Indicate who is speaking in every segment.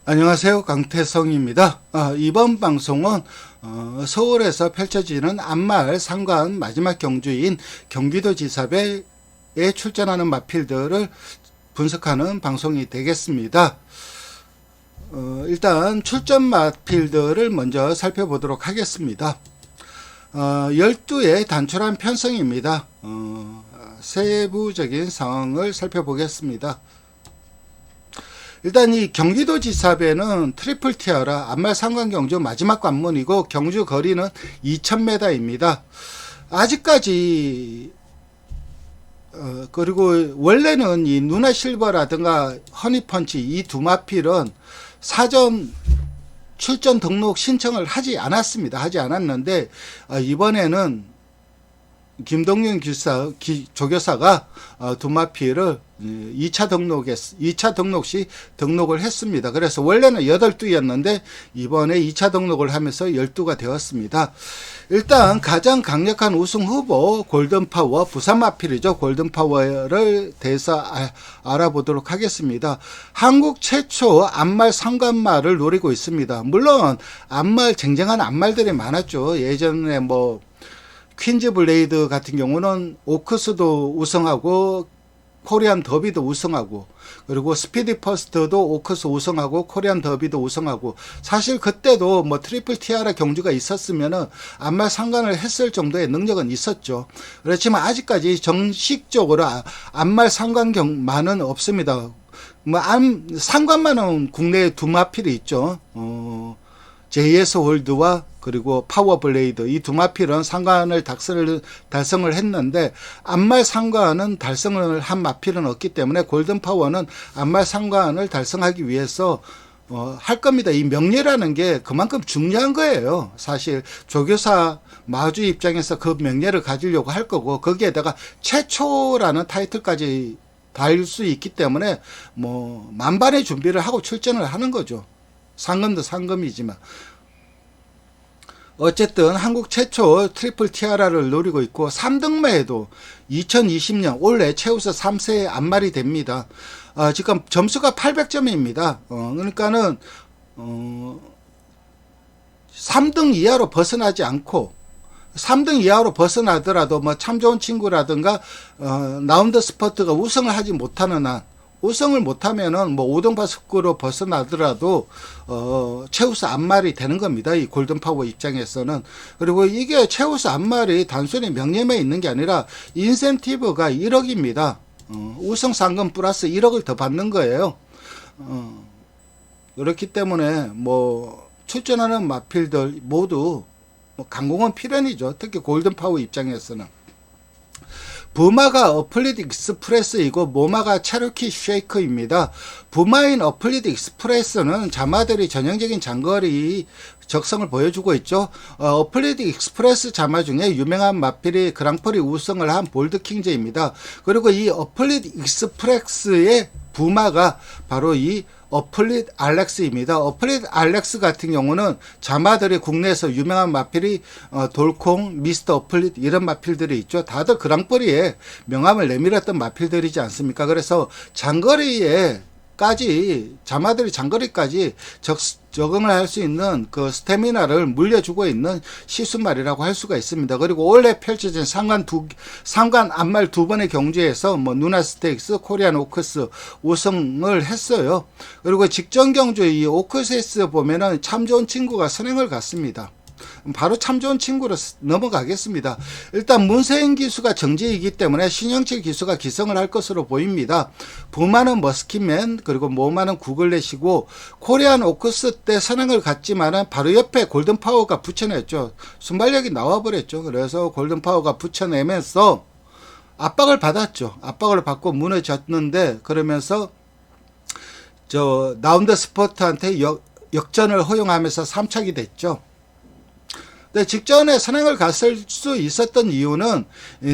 Speaker 1: 안녕하세요. 강태성입니다. 이번 방송은 서울에서 펼쳐지는 안말 상관 마지막 경주인 경기도지사배에 출전하는 마필들을 분석하는 방송이 되겠습니다. 일단 출전 마필들을 먼저 살펴보도록 하겠습니다. 12의 단촐한 편성입니다. 세부적인 상황을 살펴보겠습니다. 일단 이 경기도지사배는 트리플 티아라 안말 상관 경주 마지막 관문이고 경주 거리는 2000m입니다. 아직까지 그리고 원래는 이 누나 실버라든가 허니펀치 이 두 마필은 사전 출전 등록 신청을 하지 않았습니다. 하지 않았는데 이번에는 김동윤 조교사가 두 마필을 2차 등록 시 등록을 했습니다. 그래서 원래는 8두였는데 이번에 2차 등록을 하면서 12가 되었습니다. 일단 가장 강력한 우승 후보 골든파워, 부산 마필이죠. 골든파워를 대해서 알아보도록 하겠습니다. 한국 최초 안말 상관말을 노리고 있습니다. 물론 안말 쟁쟁한 안말들이 많았죠. 예전에 퀸즈 블레이드 같은 경우는 오크스도 우승하고 코리안 더비도 우승하고 그리고 스피디 퍼스트도 오크스 우승하고 코리안 더비도 우승하고 사실 그때도 트리플 티아라 경주가 있었으면은 안말 상관을 했을 정도의 능력은 있었죠. 그렇지만 아직까지 정식적으로 안말 상관만은 없습니다. 상관만은 국내에 두 마필이 있죠. JS 홀드와 그리고 파워블레이드 이 두 마필은 상관을 달성을 했는데 안말 상관은 달성을 한 마필은 없기 때문에 골든파워는 안말 상관을 달성하기 위해서 할 겁니다. 이 명예라는 게 그만큼 중요한 거예요. 사실 조교사 마주 입장에서 그 명예를 가지려고 할 거고 거기에다가 최초라는 타이틀까지 달 수 있기 때문에 만반의 준비를 하고 출전을 하는 거죠. 상금도 상금이지만 어쨌든 한국 최초 트리플 티아라를 노리고 있고 3등마에도 2020년 올해 최우수 3세의 안말이 됩니다. 지금 점수가 800점입니다. 그러니까는 3등 이하로 벗어나지 않고 3등 이하로 벗어나더라도 참 좋은 친구라든가 라운드 스퍼트가 우승을 하지 못하는 한 우승을 못하면은 5등 바스크로 벗어나더라도 최우수 안말이 되는 겁니다. 이 골든파워 입장에서는. 그리고 이게 최우수 안말이 단순히 명예만 있는 게 아니라 인센티브가 1억입니다. 우승 상금 플러스 1억을 더 받는 거예요. 그렇기 때문에 출전하는 마필들 모두 강공은 필연이죠. 특히 골든파워 입장에서는. 부마가 어플리드 익스프레스이고 모마가 체로키 쉐이크입니다. 부마인 어플리드 익스프레스는 자마들이 전형적인 장거리 적성을 보여주고 있죠. 어플리드 익스프레스 자마 중에 유명한 마필이 그랑프리 우승을 한 볼드킹즈입니다. 그리고 이 어플리드 익스프레스의 부마가 바로 이 어플릿 알렉스입니다. 어플릿 알렉스 같은 경우는 자마들이 국내에서 유명한 마필이 돌콩, 미스터 어플릿 이런 마필들이 있죠. 다들 그랑프리에 명함을 내밀었던 마필들이지 않습니까? 그래서 자마들이 장거리까지 적응을 할 수 있는 그 스태미나를 물려주고 있는 시순말이라고 할 수가 있습니다. 그리고 올해 펼쳐진 상관 안말 두 번의 경주에서 누나 스테이크스, 코리안 오크스 우승을 했어요. 그리고 직전 경주 이 오크스에서 보면은 참 좋은 친구가 선행을 갔습니다. 바로 참 좋은 친구로 넘어가겠습니다. 일단 문세인 기수가 정지이기 때문에 신영철 기수가 기성을 할 것으로 보입니다. 부마는 머스킷맨 그리고 모마는 구글렛이고 코리안 오크스 때 선행을 갔지만은 바로 옆에 골든파워가 붙여냈죠. 순발력이 나와버렸죠. 그래서 골든파워가 붙여내면서 압박을 받았죠. 압박을 받고 무너졌는데 그러면서 라운드 스포트한테 역전을 허용하면서 3착이 됐죠. 직전에 선행을 갔을 수 있었던 이유는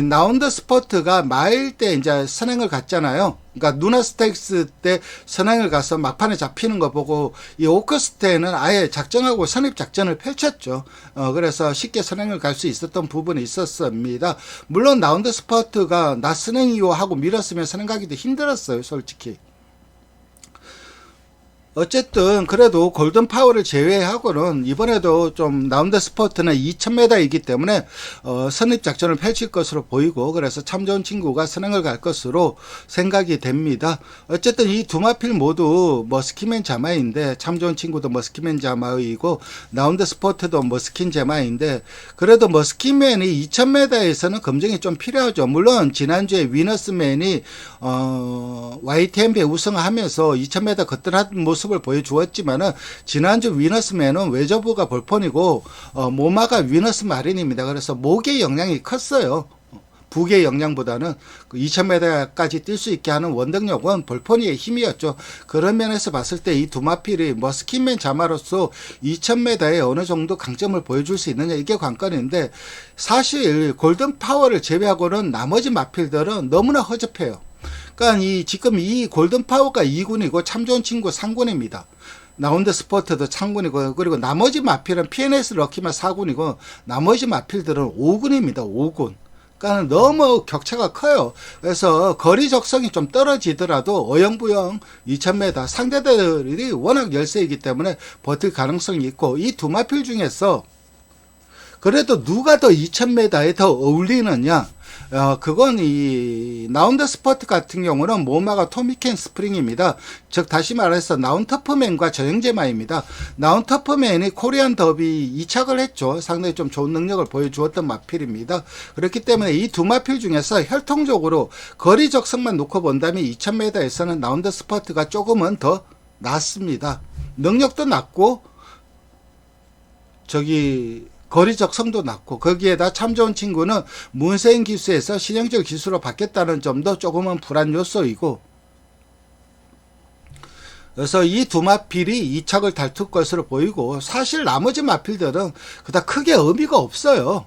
Speaker 1: 라운드 스포트가 마일 때 이제 선행을 갔잖아요. 그러니까 누나 스테이크스 때 선행을 가서 막판에 잡히는 거 보고 이 오크스 때는 아예 작정하고 선입 작전을 펼쳤죠. 그래서 쉽게 선행을 갈 수 있었던 부분이 있었습니다. 물론 라운드 스포트가 나 선행이요 하고 밀었으면 선행 가기도 힘들었어요, 솔직히. 어쨌든 그래도 골든 파워를 제외하고는 이번에도 좀 라운드 스포트는 2000m이기 때문에 선입 작전을 펼칠 것으로 보이고, 그래서 참 좋은 친구가 선행을 갈 것으로 생각이 됩니다. 어쨌든 이 두 마필 모두 머스키맨 자마인데, 참 좋은 친구도 머스키맨 자마이고 라운드 스포트도 머스킨 자마인데, 그래도 머스키맨이 2000m에서는 검증이 좀 필요하죠. 물론 지난주에 위너스맨이 YTMP에 우승하면서 2000m 거뜬한 모습을 보여주었지만은, 지난주 위너스맨은 외저부가 볼폰이고 모마가 위너스 마린입니다. 그래서 목의 영향이 컸어요. 북의 영향보다는 2000m까지 뛸 수 있게 하는 원동력은 볼포니의 힘이었죠. 그런 면에서 봤을 때 이 두 마필이 머스킨맨 자마로서 2000m에 어느 정도 강점을 보여줄 수 있느냐, 이게 관건인데, 사실 골든 파워를 제외하고는 나머지 마필들은 너무나 허접해요. 그러니까 지금 이 골든 파워가 2군이고 참 좋은 친구 3군입니다. 라운드 스포트도 3군이고, 그리고 나머지 마필은 PNS 럭키만 4군이고 나머지 마필들은 5군입니다. 5군. 그러니까 너무 격차가 커요. 그래서 거리 적성이 좀 떨어지더라도 어영부영 2000m 상대들이 워낙 열세이기 때문에 버틸 가능성이 있고, 이 두 마필 중에서 그래도 누가 더 2000m에 더 어울리느냐, 그건 이 나운드 스포트 같은 경우는 모마가 토미켄 스프링입니다. 즉 다시 말해서 나운터프맨과 저형제마입니다. 나운터프맨이 코리안 더비 2착을 했죠. 상당히 좀 좋은 능력을 보여주었던 마필입니다. 그렇기 때문에 이 두 마필 중에서 혈통적으로 거리 적성만 놓고 본다면 2000m에서는 나운드 스포트가 조금은 더 낫습니다. 능력도 낮고 거리 적성도 낮고, 거기에다 참 좋은 친구는 문세인 기수에서 신형적 기수로 바뀌었다는 점도 조금은 불안 요소이고, 그래서 이 두 마필이 2착을 다툴 것으로 보이고, 사실 나머지 마필들은 그닥 크게 의미가 없어요.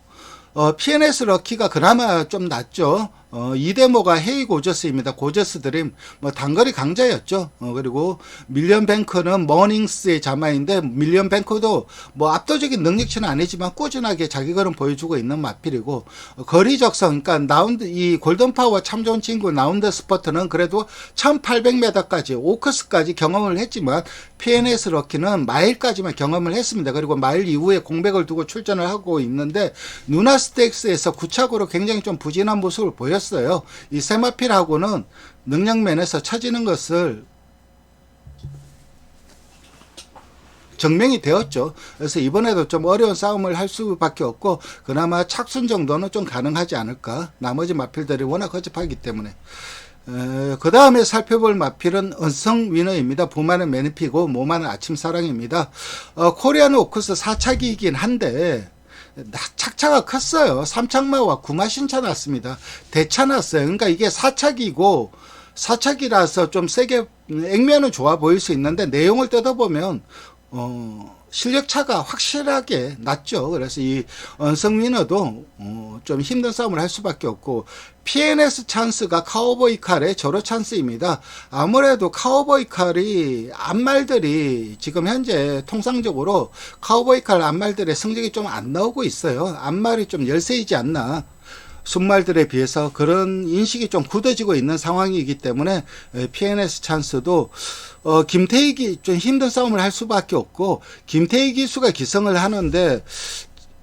Speaker 1: PNS 럭키가 그나마 좀 낫죠. 이대모가 헤이 고저스입니다. 고저스 드림, 단거리 강자였죠. 그리고 밀리언 뱅커는 머닝스의 자마인데, 밀리언 뱅커도 압도적인 능력치는 아니지만 꾸준하게 자기 걸음 보여주고 있는 마필이고, 거리 적성, 그러니까 이 골든 파워 참 좋은 친구 라운드 스포트는 그래도 1800m까지 오크스까지 경험을 했지만, PNS 럭키는 마일까지만 경험을 했습니다. 그리고 마일 이후에 공백을 두고 출전을 하고 있는데, 누나 스테이크스에서 9착으로 굉장히 좀 부진한 모습을 보였어요. 이 세마필하고는 능력면에서 처지는 것을 증명이 되었죠. 그래서 이번에도 좀 어려운 싸움을 할 수밖에 없고, 그나마 착순 정도는 좀 가능하지 않을까. 나머지 마필들이 워낙 허접하기 때문에. 그 다음에 살펴볼 마필은 은성 위너입니다. 부마는 매니피고 모마는 아침사랑입니다. 코리안 오크스 4착이긴 한데 착차가 컸어요. 3착마와 9마 신차 났습니다. 대차 났어요. 그러니까 이게 4착이고, 4착이라서 좀 세게 액면은 좋아 보일 수 있는데, 내용을 뜯어보면 실력 차가 확실하게 났죠. 그래서 이 언성위너도 좀 힘든 싸움을 할 수밖에 없고, PNS 찬스가 카우보이 칼의 저로 찬스입니다. 아무래도 카우보이 칼이 앞말들이 지금 현재 통상적으로 카우보이 칼 앞말들의 성적이 좀 안 나오고 있어요. 앞말이 좀 열세이지 않나. 순말들에 비해서 그런 인식이 좀 굳어지고 있는 상황이기 때문에 PNS 찬스도 김태희 좀 힘든 싸움을 할 수밖에 없고, 김태희 기수가 기성을 하는데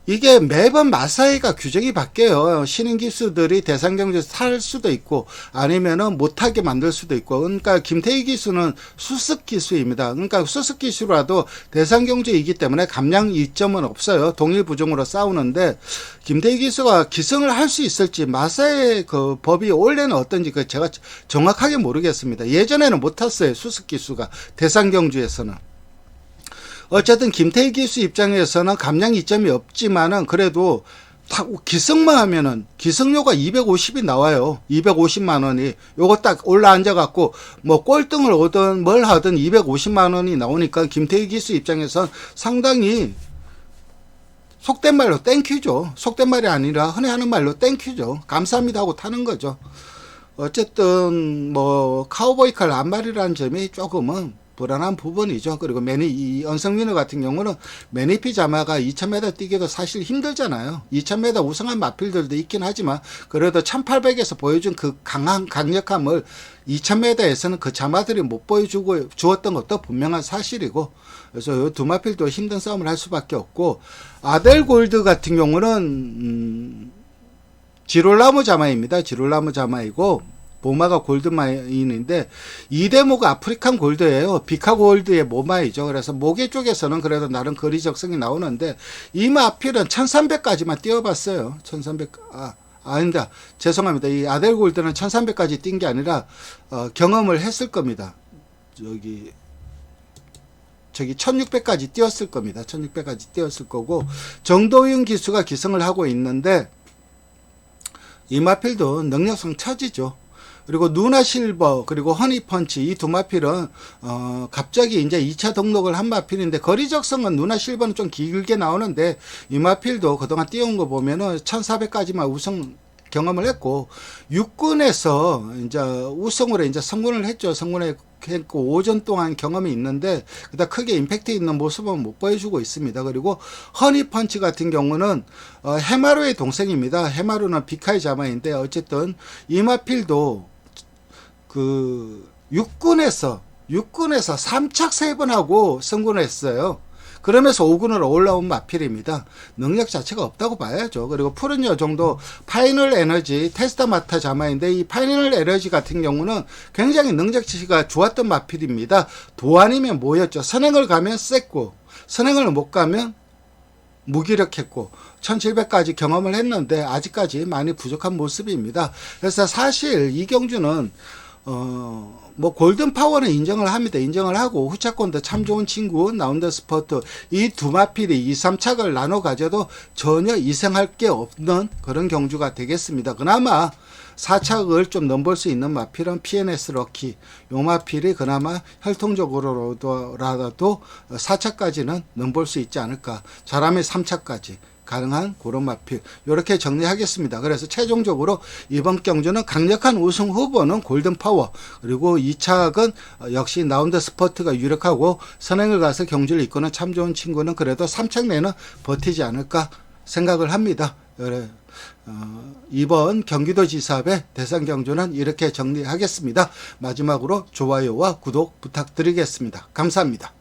Speaker 1: 이게 매번 마사이가 규정이 바뀌어요. 신인 기수들이 대상 경주에서 탈 수도 있고 아니면은 못하게 만들 수도 있고. 그러니까 김태희 기수는 수습 기수입니다. 그러니까 수습 기수라도 대상 경주이기 때문에 감량 이점은 없어요. 동일 부종으로 싸우는데, 김태희 기수가 기성을 할 수 있을지, 마사의 그 법이 원래는 어떤지 제가 정확하게 모르겠습니다. 예전에는 못 탔어요. 수습 기수가 대상 경주에서는. 어쨌든 김태희 기수 입장에서는 감량 이점이 없지만은 그래도 기성만 하면은 기성료가 250이 나와요. 250만 원이. 요거 딱 올라앉아 갖고 꼴등을 오든 뭘 하든 250만 원이 나오니까 김태희 기수 입장에선 상당히 속된 말로 땡큐죠. 속된 말이 아니라 흔히 하는 말로 땡큐죠. 감사합니다 하고 타는 거죠. 어쨌든 카우보이 칼 앞말이라는 점이 조금은 불안한 부분이죠. 그리고 이 언성민호 같은 경우는 매니피 자마가 2000m 뛰기도 사실 힘들잖아요. 2000m 우승한 마필들도 있긴 하지만 그래도 1800에서 보여준 그 강력함을 2000m에서는 그 자마들이 못 보여주고 주었던 것도 분명한 사실이고, 그래서 이 두 마필도 힘든 싸움을 할 수밖에 없고, 아델 골드 같은 경우는 지롤라모 자마입니다. 지롤라모 자마이고 모마가 골드마인인데 이 대모가 아프리칸 골드예요. 비카 골드의 모마이죠. 그래서 모계 쪽에서는 그래도 나름 거리적성이 나오는데 이 마필은 1300까지만 뛰어봤어요. 1300 아닙니다. 죄송합니다. 이 아델 골드는 1300까지 뛴 게 아니라 경험을 했을 겁니다. 저기 1600까지 뛰었을 겁니다. 1600까지 뛰었을 거고, 정도윤 기수가 기승을 하고 있는데 이 마필도 능력성 처지죠. 그리고 누나 실버 그리고 허니펀치 이 두 마필은 갑자기 이제 2차 등록을 한 마필인데, 거리적성은 누나 실버는 좀 길게 나오는데 이 마필도 그동안 뛰어온 거 보면은 1400까지만 우승 경험을 했고, 육군에서 이제 우승으로 이제 성군을 했죠. 성군했고 5전 동안 경험이 있는데 그다 크게 임팩트 있는 모습은 못 보여주고 있습니다. 그리고 허니펀치 같은 경우는 해마루의 동생입니다. 해마루는 비카이 자마인데 어쨌든 이마필도 그 육군에서 3착 3번 하고 성군을 했어요. 그러면서 5군으로 올라온 마필입니다. 능력 자체가 없다고 봐야죠. 그리고 푸른 여정도 파이널 에너지 테스타마타 자마인데 이 파이널 에너지 같은 경우는 굉장히 능력 자체가 좋았던 마필입니다. 도안이면 뭐였죠? 선행을 가면 셌고, 선행을 못 가면 무기력했고 1700까지 경험을 했는데 아직까지 많이 부족한 모습입니다. 그래서 사실 이경주는 뭐 골든 파워는 인정을 합니다. 인정을 하고 후차권도 참 좋은 친구, 라운드 스포트 이 두 마필이 2, 3착을 나눠 가져도 전혀 이상할 게 없는 그런 경주가 되겠습니다. 그나마 4착을 좀 넘볼 수 있는 마필은 PNS 럭키, 요 마필이 그나마 혈통적으로라도 4착까지는 넘볼 수 있지 않을까. 잘하면 3착까지 가능한 그런 마필, 이렇게 정리하겠습니다. 그래서 최종적으로 이번 경주는 강력한 우승 후보는 골든파워, 그리고 2착은 역시 라운드 스포트가 유력하고, 선행을 가서 경주를 이끄는 참 좋은 친구는 그래도 3착 내는 버티지 않을까 생각을 합니다. 이번 경기도지사회 대상 경주는 이렇게 정리하겠습니다. 마지막으로 좋아요와 구독 부탁드리겠습니다. 감사합니다.